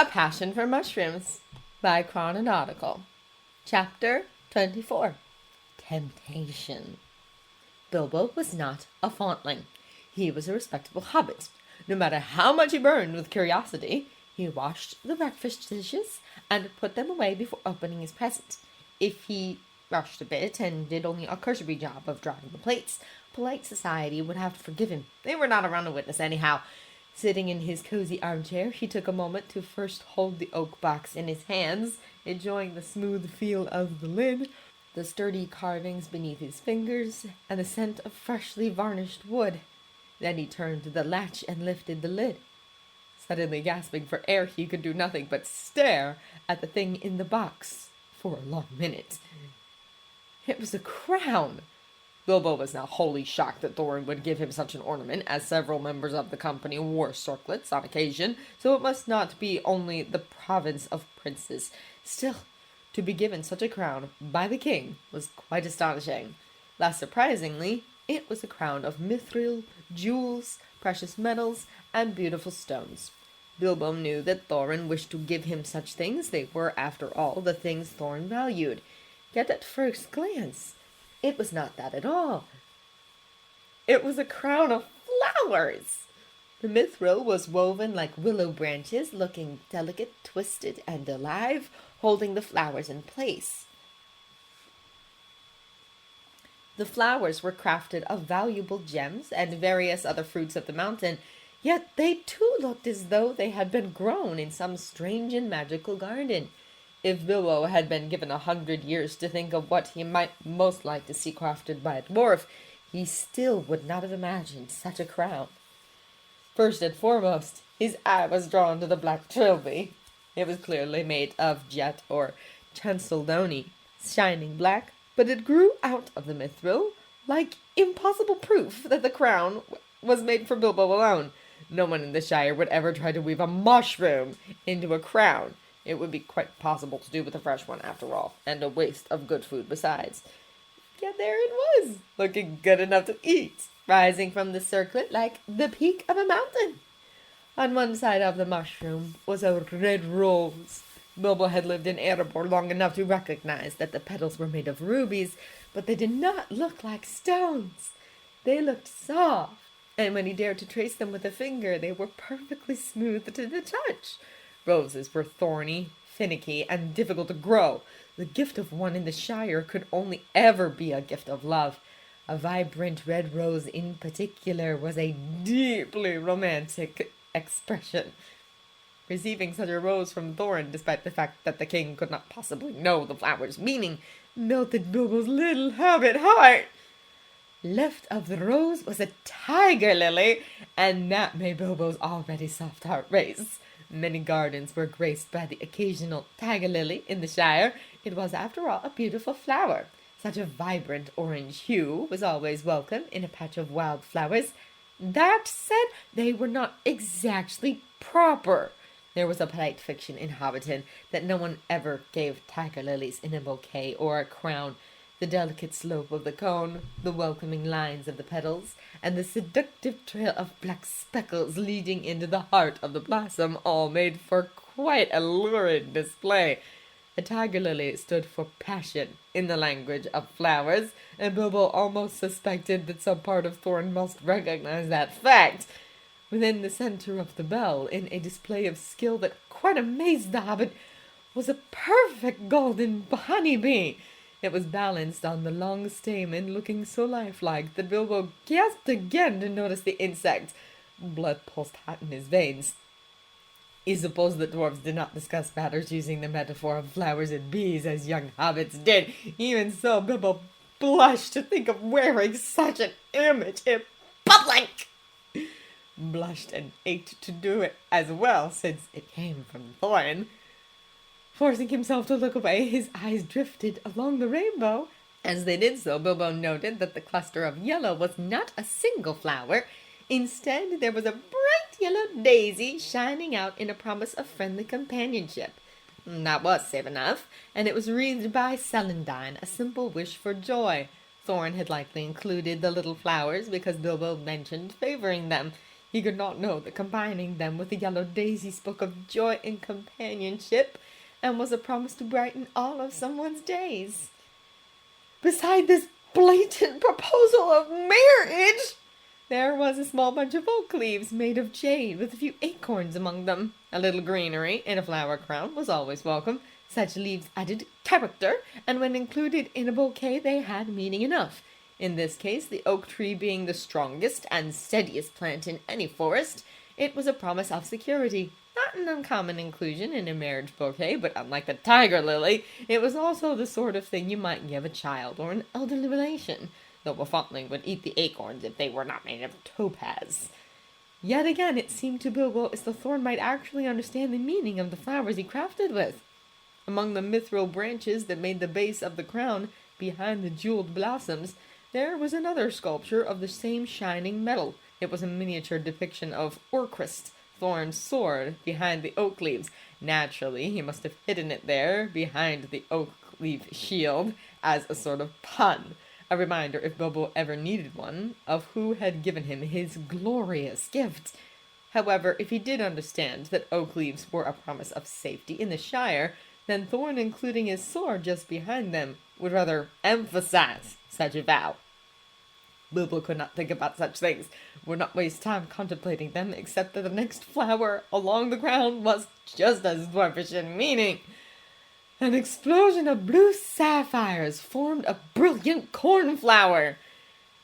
A Passion for Mushrooms by Chrononautical. Chapter 24. Temptation. Bilbo was not a fawntling. He was a respectable hobbit. No matter how much he burned with curiosity, he washed the breakfast dishes and put them away before opening his present. If he rushed a bit and did only a cursory job of drying the plates, polite society would have to forgive him. They were not around to witness anyhow. Sitting in his cozy armchair, he took a moment to first hold the oak box in his hands, enjoying the smooth feel of the lid, the sturdy carvings beneath his fingers, and the scent of freshly varnished wood. Then he turned the latch and lifted the lid. Suddenly gasping for air, he could do nothing but stare at the thing in the box for a long minute. It was a crown. Bilbo was now wholly shocked that Thorin would give him such an ornament, as several members of the company wore circlets on occasion, so it must not be only the province of princes. Still, to be given such a crown by the king was quite astonishing. Less surprisingly, it was a crown of mithril, jewels, precious metals, and beautiful stones. Bilbo knew that Thorin wished to give him such things. They were, after all, the things Thorin valued. Yet at first glance, it was not that at all. It was a crown of flowers. The mithril was woven like willow branches, looking delicate, twisted, and alive, holding the flowers in place. The flowers were crafted of valuable gems and various other fruits of the mountain, yet they too looked as though they had been grown in some strange and magical garden. If Bilbo had been given 100 years to think of what he might most like to see crafted by a dwarf, he still would not have imagined such a crown. First and foremost, his eye was drawn to the black trilby. It was clearly made of jet or chalcedony, shining black, but it grew out of the mithril, like impossible proof that the crown was made for Bilbo alone. No one in the Shire would ever try to weave a mushroom into a crown. It would be quite possible to do with a fresh one, after all, and a waste of good food besides. Yet there it was, looking good enough to eat, rising from the circlet like the peak of a mountain. On one side of the mushroom was a red rose. Bilbo had lived in Erebor long enough to recognize that the petals were made of rubies, but they did not look like stones. They looked soft, and when he dared to trace them with a finger, they were perfectly smooth to the touch. Roses were thorny, finicky, and difficult to grow. The gift of one in the Shire could only ever be a gift of love. A vibrant red rose in particular was a deeply romantic expression. Receiving such a rose from Thorin, despite the fact that the king could not possibly know the flower's meaning, melted Bilbo's little hobbit heart. Left of the rose was a tiger lily, and that made Bilbo's already soft heart race. Many gardens were graced by the occasional tiger lily in the Shire. It was, after all, a beautiful flower. Such a vibrant orange hue was always welcome in a patch of wild flowers. That said, they were not exactly proper. There was a polite fiction in Hobbiton that no one ever gave tiger lilies in a bouquet or a crown. The delicate slope of the cone, the welcoming lines of the petals, and the seductive trail of black speckles leading into the heart of the blossom all made for quite a lurid display. A tiger lily stood for passion in the language of flowers, and Bilbo almost suspected that some part of Thorin must recognize that fact. Within the center of the bell, in a display of skill that quite amazed the hobbit, was a perfect golden honeybee. It was balanced on the long stamen, looking so lifelike that Bilbo gasped again to notice the insect. Blood pulsed hot in his veins. He supposed that dwarves did not discuss matters using the metaphor of flowers and bees as young hobbits did. Even so, Bilbo blushed to think of wearing such an image in public. Blushed and ached to do it as well, since it came from Thorin. Forcing himself to look away, his eyes drifted along the rainbow. As they did so, Bilbo noted that the cluster of yellow was not a single flower. Instead, there was a bright yellow daisy shining out in a promise of friendly companionship. That was safe enough, and it was wreathed by celandine, a simple wish for joy. Thorin had likely included the little flowers because Bilbo mentioned favoring them. He could not know that combining them with the yellow daisy spoke of joy and companionship, and was a promise to brighten all of someone's days. Beside this blatant proposal of marriage, there was a small bunch of oak leaves made of jade with a few acorns among them. A little greenery in a flower crown was always welcome. Such leaves added character, and when included in a bouquet they had meaning enough. In this case, the oak tree being the strongest and steadiest plant in any forest, it was a promise of security. Not an uncommon inclusion in a marriage bouquet, but unlike the tiger lily, it was also the sort of thing you might give a child or an elderly relation, though a fondling would eat the acorns if they were not made of topaz. Yet again it seemed to Bilbo as though Thorin might actually understand the meaning of the flowers he crafted with. Among the mithril branches that made the base of the crown, behind the jeweled blossoms, there was another sculpture of the same shining metal. It was a miniature depiction of Orcrist, Thorin's sword, behind the oak leaves. Naturally, he must have hidden it there, behind the oak leaf shield, as a sort of pun. A reminder, if Bilbo ever needed one, of who had given him his glorious gift. However, if he did understand that oak leaves were a promise of safety in the Shire, then Thorin, including his sword just behind them, would rather emphasize such a vow. Bilbo could not think about such things, would not waste time contemplating them, except that the next flower along the ground was just as dwarfish in meaning. An explosion of blue sapphires formed a brilliant cornflower.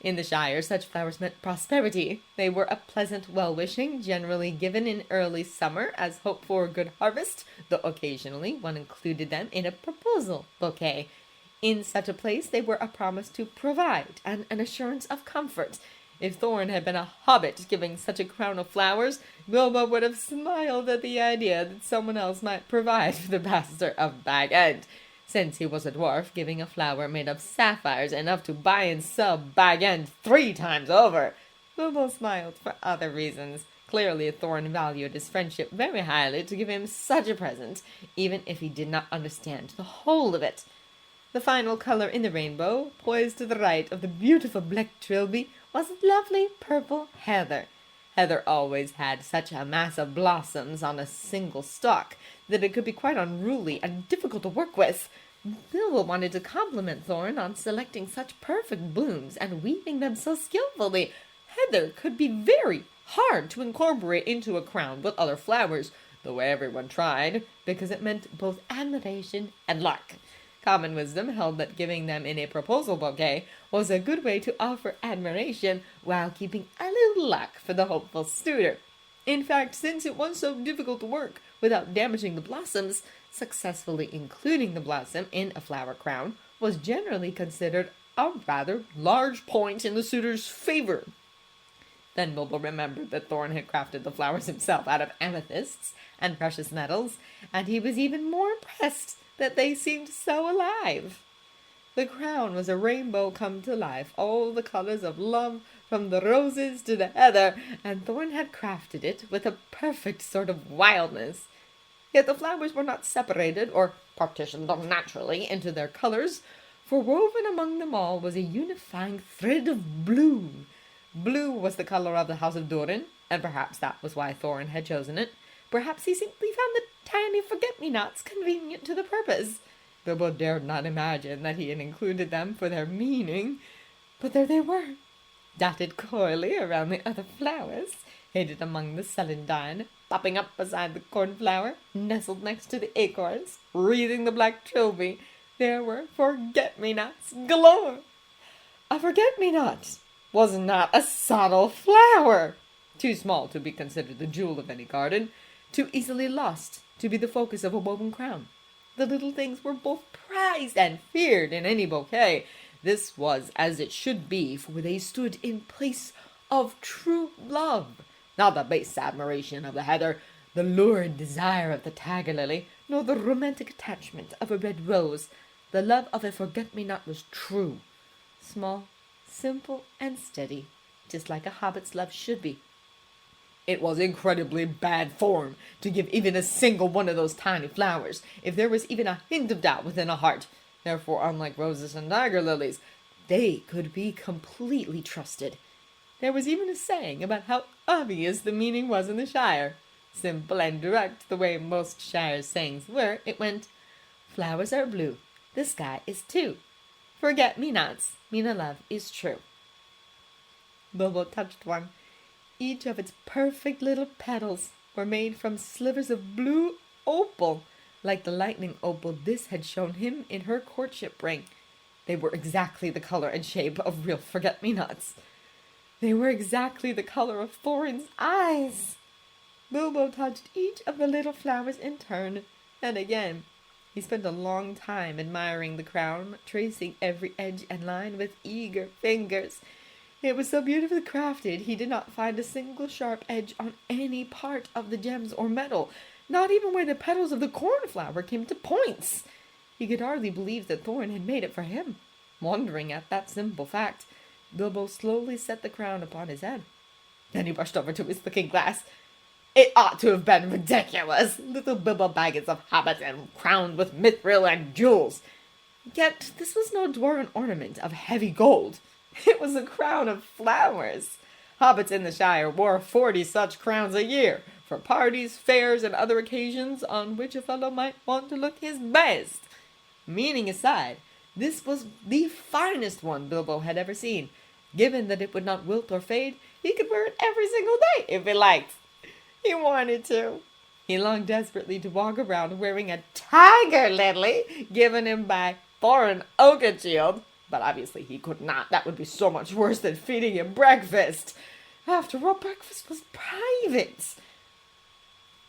In the Shire, such flowers meant prosperity. They were a pleasant well-wishing, generally given in early summer as hope for a good harvest, though occasionally one included them in a proposal bouquet. In such a place they were a promise to provide and an assurance of comfort. If Thorin had been a hobbit giving such a crown of flowers, Bilbo would have smiled at the idea that someone else might provide for the bastard of Bag End. Since he was a dwarf, giving a flower made of sapphires enough to buy and sell Bag End 3 times over. Bilbo smiled for other reasons. Clearly, Thorin valued his friendship very highly to give him such a present, even if he did not understand the whole of it. The final color in the rainbow, poised to the right of the beautiful black trilby, was lovely purple heather. Heather always had such a mass of blossoms on a single stalk that it could be quite unruly and difficult to work with. Bilbo wanted to compliment Thorin on selecting such perfect blooms and weaving them so skillfully. Heather could be very hard to incorporate into a crown with other flowers, though everyone tried, because it meant both admiration and luck. Common wisdom held that giving them in a proposal bouquet was a good way to offer admiration while keeping a little luck for the hopeful suitor. In fact, since it was so difficult to work without damaging the blossoms, successfully including the blossom in a flower crown was generally considered a rather large point in the suitor's favor. Then Bilbo remembered that Thorin had crafted the flowers himself out of amethysts and precious metals, and he was even more impressed that they seemed so alive. The crown was a rainbow come to life, all the colors of love, from the roses to the heather, and Thorin had crafted it with a perfect sort of wildness. Yet the flowers were not separated or partitioned unnaturally into their colors, for woven among them all was a unifying thread of blue. Blue was the color of the house of Thorin, and perhaps that was why Thorin had chosen it. Perhaps he simply found the tiny forget-me-nots convenient to the purpose. Bilbo dared not imagine that he had included them for their meaning, but there they were, dotted coyly around the other flowers, hidden among the celandine, popping up beside the cornflower, nestled next to the acorns, wreathing the black trilby. There were forget-me-nots galore. A forget-me-not was not a subtle flower, too small to be considered the jewel of any garden, too easily lost to be the focus of a woven crown. The little things were both prized and feared in any bouquet. This was as it should be, for they stood in place of true love, not the base admiration of the heather, the lurid desire of the tiger lily, nor the romantic attachment of a red rose. The love of a forget-me-not was true, small, simple, and steady, just like a hobbit's love should be. It was incredibly bad form to give even a single one of those tiny flowers, if there was even a hint of doubt within a heart. Therefore, unlike roses and tiger lilies, they could be completely trusted. There was even a saying about how obvious the meaning was in the Shire. Simple and direct, the way most Shire sayings were, it went, "Flowers are blue, the sky is too. Forget-me-nots, mean a love is true." Bilbo touched one. Each of its perfect little petals were made from slivers of blue opal, like the lightning opal this had shown him in her courtship ring. They were exactly the color and shape of real forget-me-nots. They were exactly the color of Thorin's eyes. Bilbo touched each of the little flowers in turn, and again. He spent a long time admiring the crown, tracing every edge and line with eager fingers. It was so beautifully crafted, he did not find a single sharp edge on any part of the gems or metal, not even where the petals of the cornflower came to points. He could hardly believe that Thorin had made it for him. Wondering at that simple fact, Bilbo slowly set the crown upon his head. Then he rushed over to his looking-glass. It ought to have been ridiculous. Little Bilbo Baggins of hobbit and crowned with mithril and jewels. Yet this was no dwarven ornament of heavy gold. It was a crown of flowers. Hobbits in the Shire wore 40 such crowns a year, for parties, fairs, and other occasions on which a fellow might want to look his best. Meaning aside, this was the finest one Bilbo had ever seen. Given that it would not wilt or fade, he could wear it every single day if he liked. He wanted to. He longed desperately to walk around wearing a tiger lily given him by Thorin Oakenshield, but obviously he could not. That would be so much worse than feeding him breakfast. After all, breakfast was private.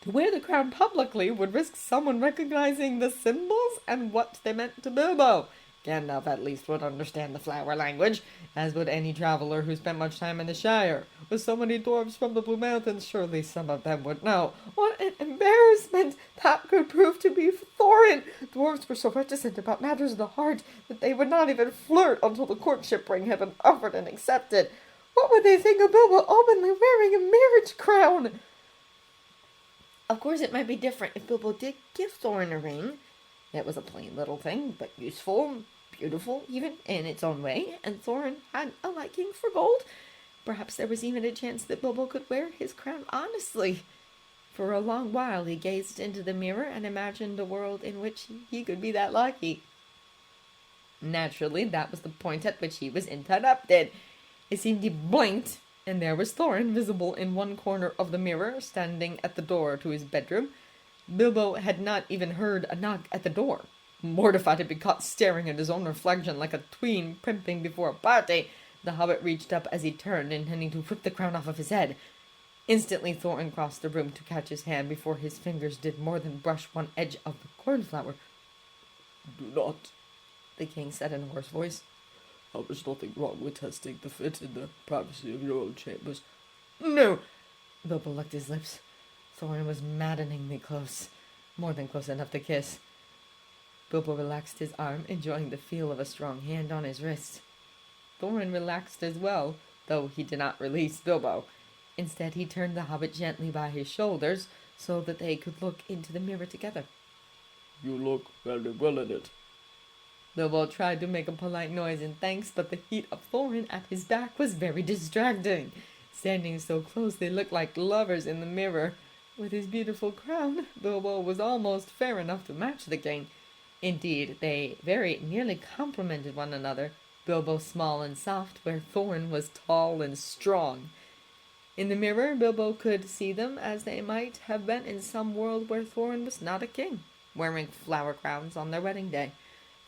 To wear the crown publicly would risk someone recognizing the symbols and what they meant to Bilbo. Gandalf at least would understand the flower language, as would any traveler who spent much time in the Shire. With so many dwarves from the Blue Mountains, surely some of them would know. What an embarrassment that could prove to be for Thorin! Dwarves were so reticent about matters of the heart that they would not even flirt until the courtship ring had been offered and accepted. What would they think of Bilbo openly wearing a marriage crown? Of course, it might be different if Bilbo did give Thorin a ring. It was a plain little thing, but useful, beautiful even in its own way, and Thorin had a liking for gold. Perhaps there was even a chance that Bilbo could wear his crown honestly. For a long while he gazed into the mirror and imagined a world in which he could be that lucky. Naturally, that was the point at which he was interrupted. It seemed he blinked, and there was Thorin visible in one corner of the mirror, standing at the door to his bedroom. Bilbo had not even heard a knock at the door. Mortified to be caught staring at his own reflection like a tween primping before a party, the hobbit reached up as he turned, intending to whip the crown off of his head. Instantly Thorin crossed the room to catch his hand before his fingers did more than brush one edge of the cornflower. "Do not," the king said in a hoarse voice. "There is nothing wrong with testing the fit in the privacy of your own chambers." No! Bilbo licked his lips. Thorin was maddeningly close, more than close enough to kiss. Bilbo relaxed his arm, enjoying the feel of a strong hand on his wrist. Thorin relaxed as well, though he did not release Bilbo. Instead, he turned the hobbit gently by his shoulders, so that they could look into the mirror together. "You look very well in it." Bilbo tried to make a polite noise in thanks, but the heat of Thorin at his back was very distracting. Standing so close, they looked like lovers in the mirror. With his beautiful crown, Bilbo was almost fair enough to match the king. Indeed, they very nearly complemented one another, Bilbo small and soft, where Thorin was tall and strong. In the mirror, Bilbo could see them as they might have been in some world where Thorin was not a king, wearing flower crowns on their wedding day.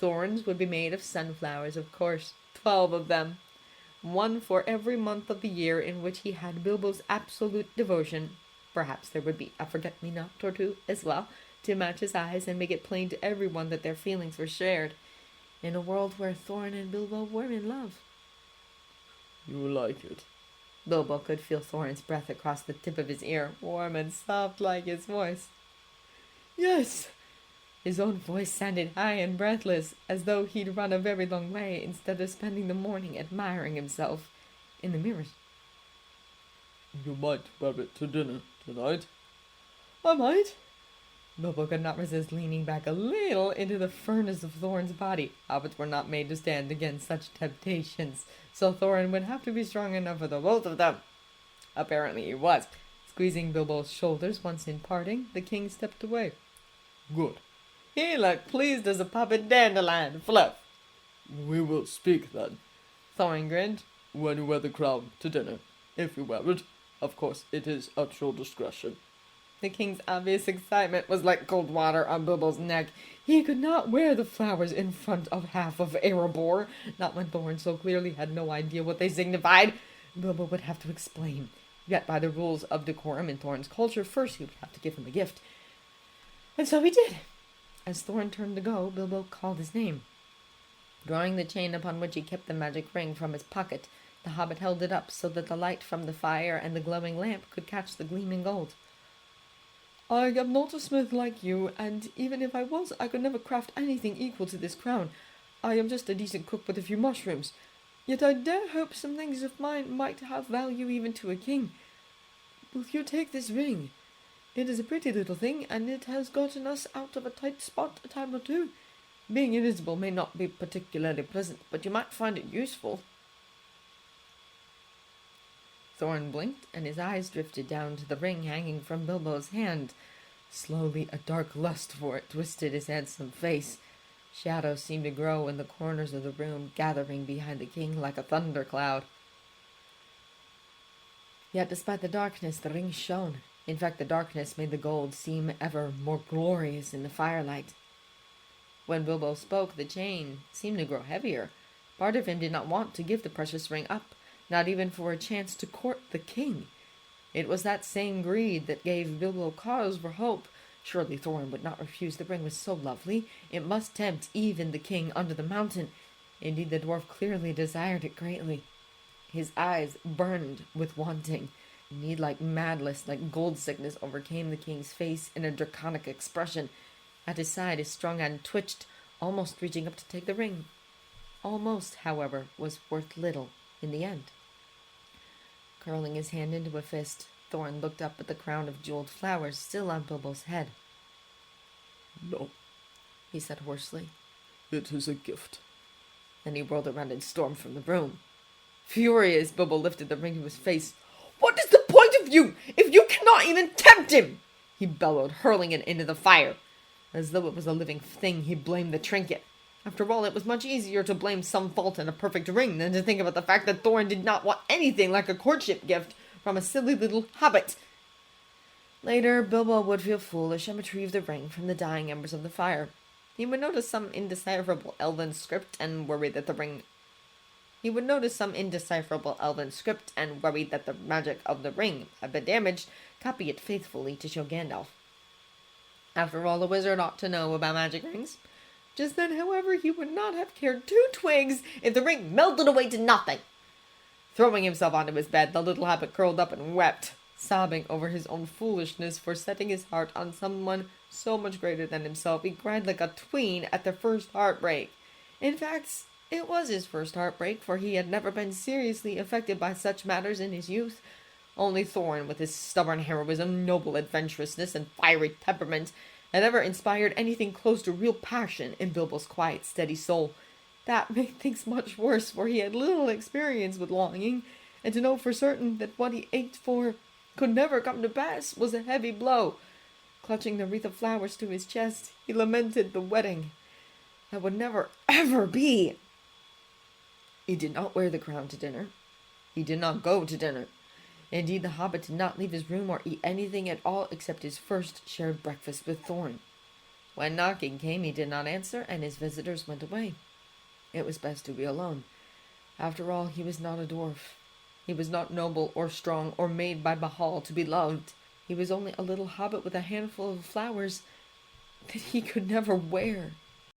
Thorin's would be made of sunflowers, of course, 12 of them. One for every month of the year in which he had Bilbo's absolute devotion. Perhaps there would be a forget-me-not or two as well, to match his eyes and make it plain to everyone that their feelings were shared. In a world where Thorin and Bilbo were in love. "You like it?" Bilbo could feel Thorin's breath across the tip of his ear, warm and soft like his voice. "Yes!" His own voice sounded high and breathless, as though he'd run a very long way instead of spending the morning admiring himself in the mirrors. "You might wear it to dinner tonight." "I might. Bilbo could not resist leaning back a little into the furnace of Thorin's body. Hobbits were not made to stand against such temptations, so Thorin would have to be strong enough for the both of them. Apparently he was. Squeezing Bilbo's shoulders once in parting, the king stepped away. Good. He looked pleased as a puppet dandelion, Fluff. We will speak then. Thorin grinned. When you wear the crown to dinner. If you wear it. Of course, it is at your discretion. The king's obvious excitement was like cold water on Bilbo's neck. He could not wear the flowers in front of half of Erebor, not when Thorin so clearly had no idea what they signified. Bilbo would have to explain. Yet by the rules of decorum in Thorin's culture, first he would have to give him a gift. And so he did. As Thorin turned to go, Bilbo called his name. Drawing the chain upon which he kept the magic ring from his pocket, the hobbit held it up so that the light from the fire and the glowing lamp could catch the gleaming gold. I am not a smith like you, and even if I was, I could never craft anything equal to this crown. I am just a decent cook with a few mushrooms. Yet I dare hope some things of mine might have value even to a king. Will you take this ring? It is a pretty little thing, and it has gotten us out of a tight spot a time or two. Being invisible may not be particularly pleasant, but you might find it useful. Thorin blinked, and his eyes drifted down to the ring hanging from Bilbo's hand. Slowly, a dark lust for it twisted his handsome face. Shadows seemed to grow in the corners of the room, gathering behind the king like a thundercloud. Yet despite the darkness, the ring shone. In fact, the darkness made the gold seem ever more glorious in the firelight. When Bilbo spoke, the chain seemed to grow heavier. Part of him did not want to give the precious ring up, not even for a chance to court the king. It was that same greed that gave Bilbo cause for hope. Surely Thorin would not refuse. The ring was so lovely, it must tempt even the king under the mountain. Indeed, the dwarf clearly desired it greatly. His eyes burned with wanting. Need like madness, like gold sickness, overcame the king's face in a draconic expression. At his side, his strong hand twitched, almost reaching up to take the ring. Almost, however, was worth little in the end. Curling his hand into a fist, Thorin looked up at the crown of jeweled flowers still on Bilbo's head. No, he said hoarsely. it is a gift. Then he whirled around and stormed from the room. Furious, Bilbo lifted the ring to his face. What is the point of you, if you cannot even tempt him? He bellowed, hurling it into the fire. As though it was a living thing, he blamed the trinket. After all, it was much easier to blame some fault in a perfect ring than to think about the fact that Thorin did not want anything like a courtship gift from a silly little hobbit. Later, Bilbo would feel foolish and retrieve the ring from the dying embers of the fire. He would notice some indecipherable elven script and worry that the magic of the ring had been damaged, copy it faithfully to show Gandalf. After all, a wizard ought to know about magic rings. Just then, however, he would not have cared two twigs if the ring melted away to nothing. Throwing himself onto his bed, the little hobbit curled up and wept, sobbing over his own foolishness for setting his heart on someone so much greater than himself. He cried like a tween at the first heartbreak. In fact, it was his first heartbreak, for he had never been seriously affected by such matters in his youth. Only Thorin, with his stubborn heroism, noble adventurousness, and fiery temperament, had ever inspired anything close to real passion in Bilbo's quiet, steady soul. That made things much worse, for he had little experience with longing, and to know for certain that what he ached for could never come to pass was a heavy blow. Clutching the wreath of flowers to his chest, he lamented the wedding that would never, ever be. He did not wear the crown to dinner. He did not go to dinner. Indeed, the hobbit did not leave his room or eat anything at all except his first shared breakfast with Thorin. When knocking came, he did not answer, and his visitors went away. It was best to be alone. After all, he was not a dwarf. He was not noble or strong or made by Bahal to be loved. He was only a little hobbit with a handful of flowers that he could never wear.